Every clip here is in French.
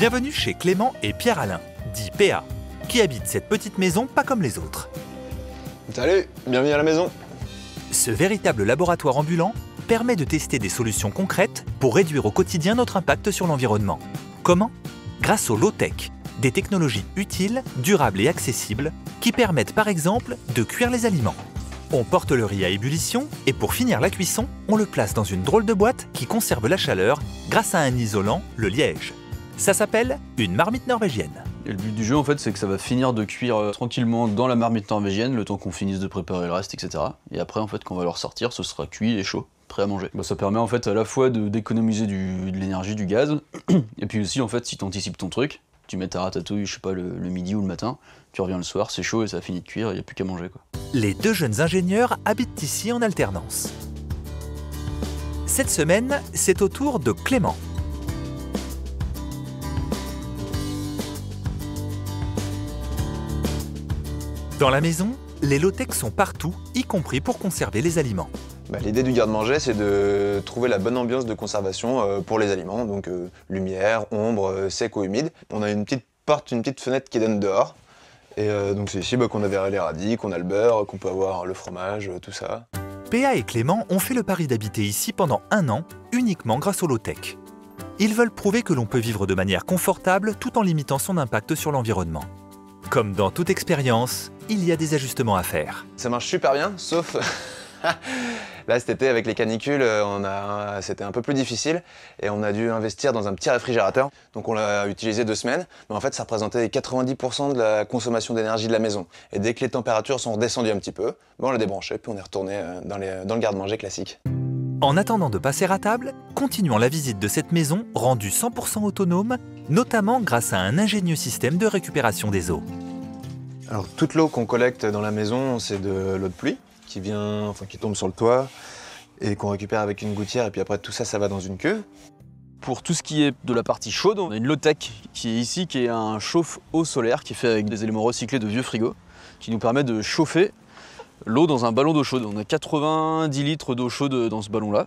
Bienvenue chez Clément et Pierre-Alain, dit PA, qui habitent cette petite maison pas comme les autres. Salut, bienvenue à la maison. Ce véritable laboratoire ambulant permet de tester des solutions concrètes pour réduire au quotidien notre impact sur l'environnement. Comment? Grâce au low-tech, des technologies utiles, durables et accessibles qui permettent par exemple de cuire les aliments. On porte le riz à ébullition et pour finir la cuisson, on le place dans une drôle de boîte qui conserve la chaleur grâce à un isolant, le liège. Ça s'appelle une marmite norvégienne. Et le but du jeu en fait c'est que ça va finir de cuire tranquillement dans la marmite norvégienne le temps qu'on finisse de préparer le reste, etc. Et après en fait quand on va le ressortir ce sera cuit et chaud, prêt à manger. Ça permet en fait à la fois d'économiser de l'énergie, du gaz, et puis aussi en fait si tu anticipes ton truc, tu mets ta ratatouille je sais pas le midi ou le matin, tu reviens le soir, c'est chaud et ça a fini de cuire, il n'y a plus qu'à manger quoi. Les deux jeunes ingénieurs habitent ici en alternance. Cette semaine, c'est au tour de Clément. Dans la maison, les low-tech sont partout, y compris pour conserver les aliments. L'idée du garde-manger, c'est de trouver la bonne ambiance de conservation pour les aliments, donc lumière, ombre, sec ou humide. On a une petite porte, une petite fenêtre qui donne dehors. Et donc c'est ici qu'on a les radis, qu'on a le beurre, qu'on peut avoir le fromage, tout ça. PA et Clément ont fait le pari d'habiter ici pendant 1 an, uniquement grâce au low-tech. Ils veulent prouver que l'on peut vivre de manière confortable tout en limitant son impact sur l'environnement. Comme dans toute expérience, il y a des ajustements à faire. Ça marche super bien, sauf... Là cet été avec les canicules, c'était un peu plus difficile et on a dû investir dans un petit réfrigérateur. Donc on l'a utilisé 2 semaines, mais en fait ça représentait 90% de la consommation d'énergie de la maison. Et dès que les températures sont redescendues un petit peu, on l'a débranché puis on est retourné dans le garde-manger classique. En attendant de passer à table, continuons la visite de cette maison rendue 100% autonome, notamment grâce à un ingénieux système de récupération des eaux. Alors toute l'eau qu'on collecte dans la maison, c'est de l'eau de pluie qui tombe sur le toit et qu'on récupère avec une gouttière et puis après tout ça, ça va dans une cuve. Pour tout ce qui est de la partie chaude, on a une low-tech qui est ici, qui est un chauffe-eau solaire qui est fait avec des éléments recyclés de vieux frigos, qui nous permet de chauffer l'eau dans un ballon d'eau chaude. On a 90 litres d'eau chaude dans ce ballon-là.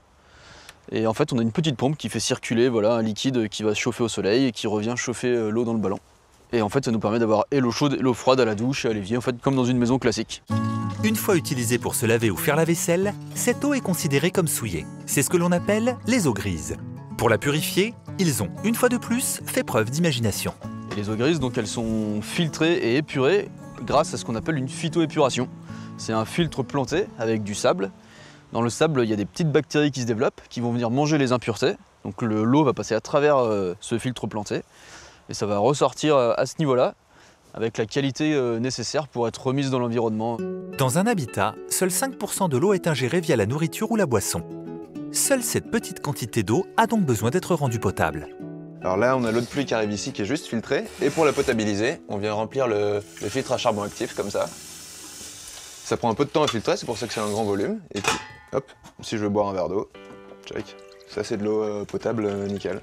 Et en fait, on a une petite pompe qui fait circuler un liquide qui va se chauffer au soleil et qui revient chauffer l'eau dans le ballon. Et en fait, ça nous permet d'avoir et l'eau chaude et l'eau froide à la douche et à l'évier, en fait, comme dans une maison classique. Une fois utilisée pour se laver ou faire la vaisselle, cette eau est considérée comme souillée. C'est ce que l'on appelle les eaux grises. Pour la purifier, ils ont, une fois de plus, fait preuve d'imagination. Et les eaux grises, donc, elles sont filtrées et épurées grâce à ce qu'on appelle une phytoépuration. C'est un filtre planté avec du sable. Dans le sable, il y a des petites bactéries qui se développent, qui vont venir manger les impuretés. Donc l'eau va passer à travers ce filtre planté. Et ça va ressortir à ce niveau-là, avec la qualité nécessaire pour être remise dans l'environnement. Dans un habitat, seul 5% de l'eau est ingérée via la nourriture ou la boisson. Seule cette petite quantité d'eau a donc besoin d'être rendue potable. Alors là, on a l'eau de pluie qui arrive ici, qui est juste filtrée. Et pour la potabiliser, on vient remplir le filtre à charbon actif, comme ça. Ça prend un peu de temps à filtrer, c'est pour ça que c'est un grand volume. Et puis, hop, si je veux boire un verre d'eau, check. Ça, c'est de l'eau potable, nickel.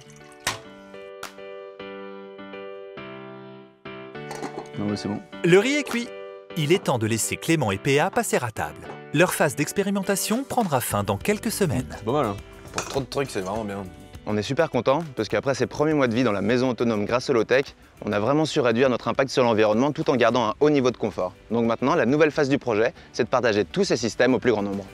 Non, c'est bon. Le riz est cuit. Il est temps de laisser Clément et PA passer à table. Leur phase d'expérimentation prendra fin dans quelques semaines. C'est pas mal, hein. Pour trop de trucs, c'est vraiment bien. On est super content parce qu'après ces premiers mois de vie dans la maison autonome grâce au low-tech, on a vraiment su réduire notre impact sur l'environnement tout en gardant un haut niveau de confort. Donc maintenant, la nouvelle phase du projet, c'est de partager tous ces systèmes au plus grand nombre.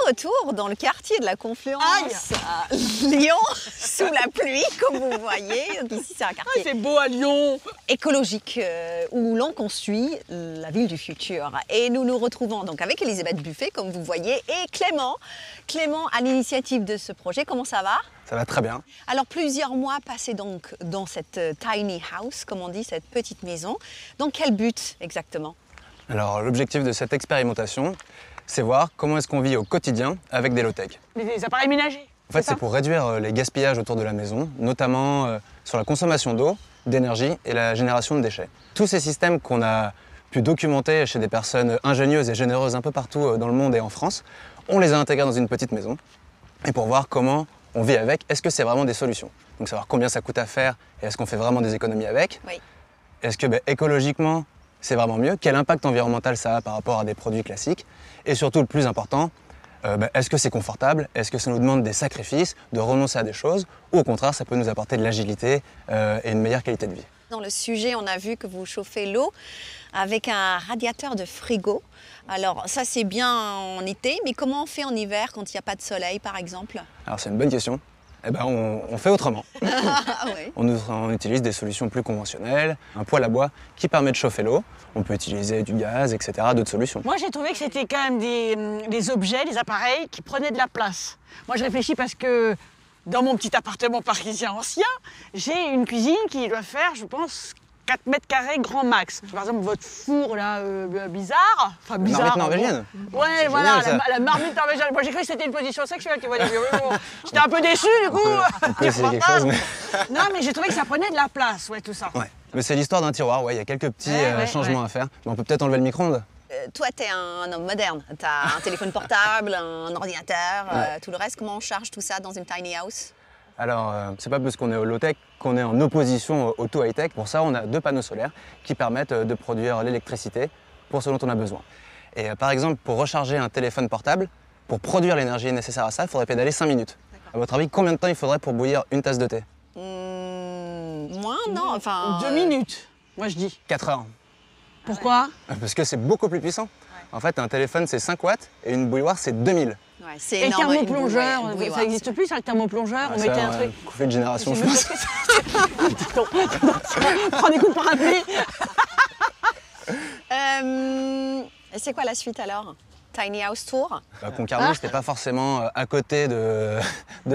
Retour dans le quartier de la Confluence à Lyon, sous la pluie, comme vous voyez. Donc ici, c'est un quartier c'est beau à Lyon, écologique où l'on construit la ville du futur. Et nous nous retrouvons donc avec Elisabeth Buffet, comme vous voyez, et Clément. Clément, à l'initiative de ce projet, comment ça va? Ça va très bien. Alors, plusieurs mois passés donc dans cette tiny house, comme on dit, cette petite maison. Dans quel but exactement? Alors, l'objectif de cette expérimentation, c'est voir comment est-ce qu'on vit au quotidien avec des low-tech. des appareils ménagers. En fait, c'est pour réduire les gaspillages autour de la maison, notamment sur la consommation d'eau, d'énergie et la génération de déchets. Tous ces systèmes qu'on a pu documenter chez des personnes ingénieuses et généreuses un peu partout dans le monde et en France, on les a intégrés dans une petite maison. Et pour voir comment on vit avec, est-ce que c'est vraiment des solutions? Donc savoir combien ça coûte à faire et est-ce qu'on fait vraiment des économies avec? Oui. Est-ce que écologiquement, c'est vraiment mieux? Quel impact environnemental ça a par rapport à des produits classiques? Et surtout, le plus important, est-ce que c'est confortable? Est-ce que ça nous demande des sacrifices, de renoncer à des choses? Ou au contraire, ça peut nous apporter de l'agilité et une meilleure qualité de vie? Dans le sujet, on a vu que vous chauffez l'eau avec un radiateur de frigo. Alors ça c'est bien en été, mais comment on fait en hiver quand il n'y a pas de soleil par exemple? Alors c'est une bonne question. Eh ben, on fait autrement. Ah ouais. On utilise des solutions plus conventionnelles, un poêle à bois qui permet de chauffer l'eau. On peut utiliser du gaz, etc., d'autres solutions. Moi, j'ai trouvé que c'était quand même des objets, des appareils qui prenaient de la place. Moi, je réfléchis parce que dans mon petit appartement parisien ancien, j'ai une cuisine qui doit faire, je pense, 4 mètres carrés grand max. Par exemple, votre four là, bizarre. Enfin, bizarre. Marmite norvégienne. Ouais, C'est voilà, génial, ça. la marmite norvégienne. Moi, j'ai cru que c'était une position sexuelle, tu vois. J'étais un peu déçue, du coup. On peut essayer quelque chose, mais... Non, mais j'ai trouvé que ça prenait de la place, ouais, tout ça. Ouais. Mais c'est l'histoire d'un tiroir, ouais, il y a quelques petits Ouais, changements à faire. Mais on peut peut-être enlever le micro-ondes. Toi, tu es un homme moderne. Tu as un téléphone portable, un ordinateur, tout le reste. Comment on charge tout ça dans une tiny house? Alors, c'est pas parce qu'on est au low-tech qu'on est en opposition au tout high-tech. Pour ça, on a 2 panneaux solaires qui permettent de produire l'électricité pour ce dont on a besoin. Et par exemple, pour recharger un téléphone portable, pour produire l'énergie nécessaire à ça, il faudrait pédaler 5 minutes. À votre avis, combien de temps il faudrait pour bouillir une tasse de thé? Moins, non, enfin... 2 minutes, moi je dis. 4 heures. Pourquoi? Parce que c'est beaucoup plus puissant. En fait, un téléphone, c'est 5 watts et une bouilloire, c'est 2000. Ouais, c'est Et le énorme. thermoplongeur, Une bouilloire, ça n'existe plus, ça, le thermoplongeur? On mettait un truc. Coup fait de génération, je Je pense. Prends des coups de parapluie. Et c'est quoi la suite alors? Tiny House Tour? Concarneau, c'était pas forcément à côté de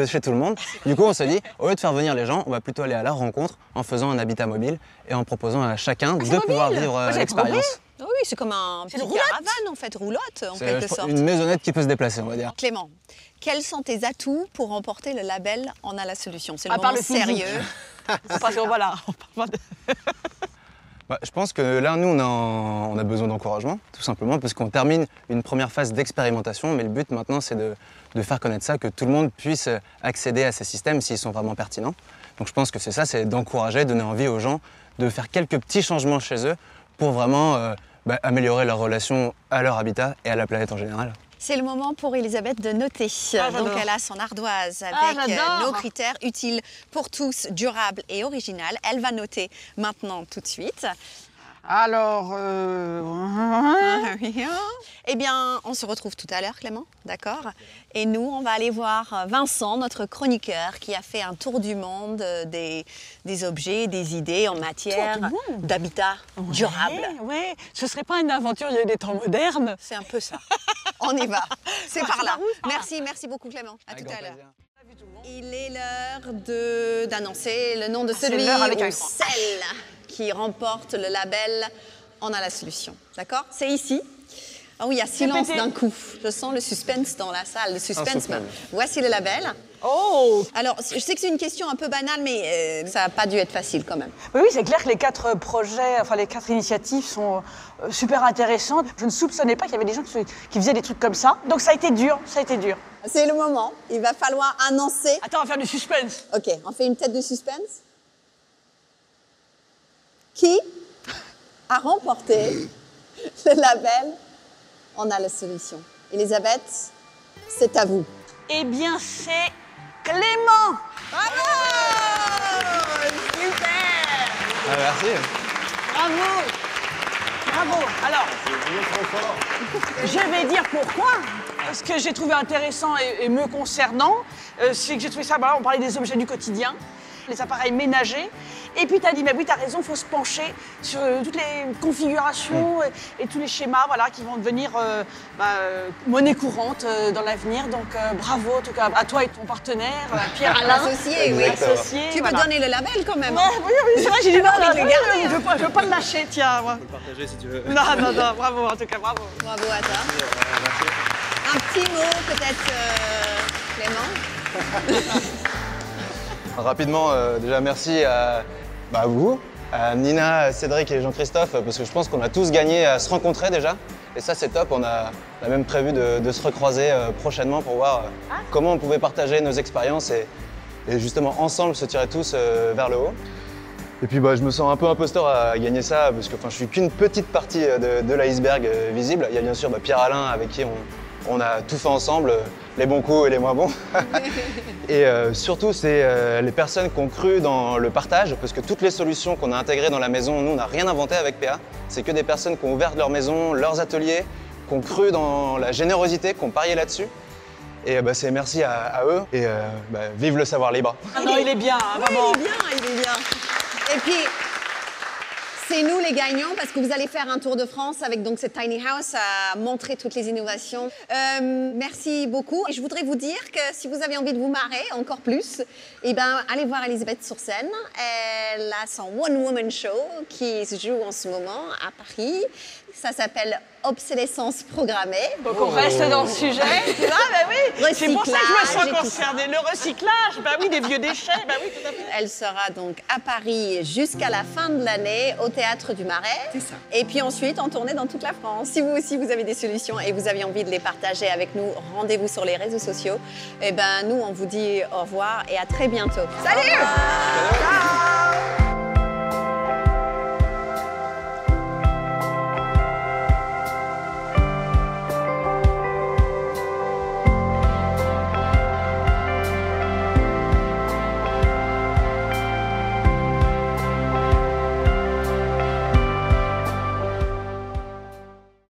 chez tout le monde. Du coup, on s'est dit, au lieu de faire venir les gens, on va plutôt aller à leur rencontre en faisant un habitat mobile et en proposant à chacun de pouvoir vivre Moi, j'avais l'expérience. Oui, c'est comme un petit une roulotte. caravane en fait, roulotte en C'est quelque sorte. une maisonnette qui peut se déplacer, on va dire. Clément, quels sont tes atouts pour remporter le label On a la solution? C'est le À part moment le physique. sérieux. Parce que voilà, on parle pas de... Je pense que là, nous, on a besoin d'encouragement, tout simplement, parce qu'on termine une première phase d'expérimentation, mais le but maintenant, c'est de faire connaître ça, que tout le monde puisse accéder à ces systèmes s'ils sont vraiment pertinents. Donc je pense que c'est ça, c'est d'encourager, donner envie aux gens de faire quelques petits changements chez eux pour vraiment améliorer leur relation à leur habitat et à la planète en général. C'est le moment pour Elisabeth de noter. j'adore. Donc elle a son ardoise avec j'adore. nos critères utiles pour tous, durables et original. Elle va noter maintenant tout de suite. Alors, Eh bien, on se retrouve tout à l'heure, Clément, d'accord? Et nous, on va aller voir Vincent, notre chroniqueur, qui a fait un tour du monde des objets, des idées en matière Tour du monde. d'habitat durable. Ouais, ce serait pas une aventure des temps modernes? C'est un peu ça. On y va. C'est par là. Ah. Merci beaucoup Clément. À Avec tout à grand l'heure. plaisir. Il est l'heure d'annoncer le nom de C'est celui l'heure avec ou un grand celle qui remporte le label On a la solution. D'accord? C'est ici. Ah oui, il y a silence Répétez. d'un coup. Je sens le suspense dans la salle, le suspense. souffle. Voici le label. Oh! Alors, je sais que c'est une question un peu banale, mais ça n'a pas dû être facile quand même. Oui, c'est clair que les 4 projets, enfin les 4 initiatives sont super intéressantes. Je ne soupçonnais pas qu'il y avait des gens qui faisaient des trucs comme ça. Donc ça a été dur, ça a été dur. C'est le moment. Il va falloir annoncer. Attends, on va faire du suspense. Ok, on fait une tête de suspense. Qui a remporté le label On a la solution? Elisabeth, c'est à vous. Eh bien, c'est Clément! Bravo! Super! Merci. Bravo! Bravo! Alors, je vais dire pourquoi. Ce que j'ai trouvé intéressant et me concernant, c'est que j'ai trouvé ça, voilà, on parlait des objets du quotidien, les appareils ménagers. Et puis tu as dit, mais oui, tu as raison, il faut se pencher sur toutes les configurations et tous les schémas voilà, qui vont devenir monnaie courante dans l'avenir. Donc bravo en tout cas à toi et ton partenaire, Pierre-Alain. L'associé, oui. Associé, Tu peux voilà. donner le label quand même. Ouais, oui, c'est vrai, j'ai dit non, envie de le garder, je veux pas le lâcher, tiens. Moi. Partager si tu veux. Non, bravo en tout cas, bravo. Bravo à toi. Un petit mot peut-être, Clément. Rapidement, déjà merci à vous, à Nina, Cédric et Jean-Christophe, parce que je pense qu'on a tous gagné à se rencontrer déjà. Et ça, c'est top. On a même prévu de se recroiser prochainement pour voir comment on pouvait partager nos expériences et justement ensemble se tirer tous vers le haut. Et puis je me sens un peu imposteur à gagner ça parce que je suis qu'une petite partie de l'iceberg visible. Il y a bien sûr Pierre-Alain avec qui on a tout fait ensemble, les bons coups et les moins bons. Et surtout, c'est les personnes qui ont cru dans le partage, parce que toutes les solutions qu'on a intégrées dans la maison, nous, on n'a rien inventé avec PA. C'est que des personnes qui ont ouvert leur maison, leurs ateliers, qui ont cru dans la générosité, qui ont parié là-dessus. Et c'est merci à eux et vive le savoir libre. Ah non, il est bien, hein, vraiment. Il est bien, il est bien. Et puis, c'est nous les gagnants parce que vous allez faire un tour de France avec donc cette tiny house à montrer toutes les innovations. Merci beaucoup. Et je voudrais vous dire que si vous avez envie de vous marrer encore plus, allez voir Elisabeth sur scène. Elle a son One Woman Show qui se joue en ce moment à Paris. Ça s'appelle Obsolescence programmée. Donc on reste dans le sujet, tu vois, oui. C'est pour ça que je me sens concernée. Le recyclage, oui, des vieux déchets, oui, tout à fait. Elle sera donc à Paris jusqu'à la fin de l'année au Théâtre du Marais. C'est ça. Et puis ensuite en tournée dans toute la France. Si vous aussi vous avez des solutions et vous avez envie de les partager avec nous, rendez-vous sur les réseaux sociaux. Nous on vous dit au revoir et à très bientôt. Salut!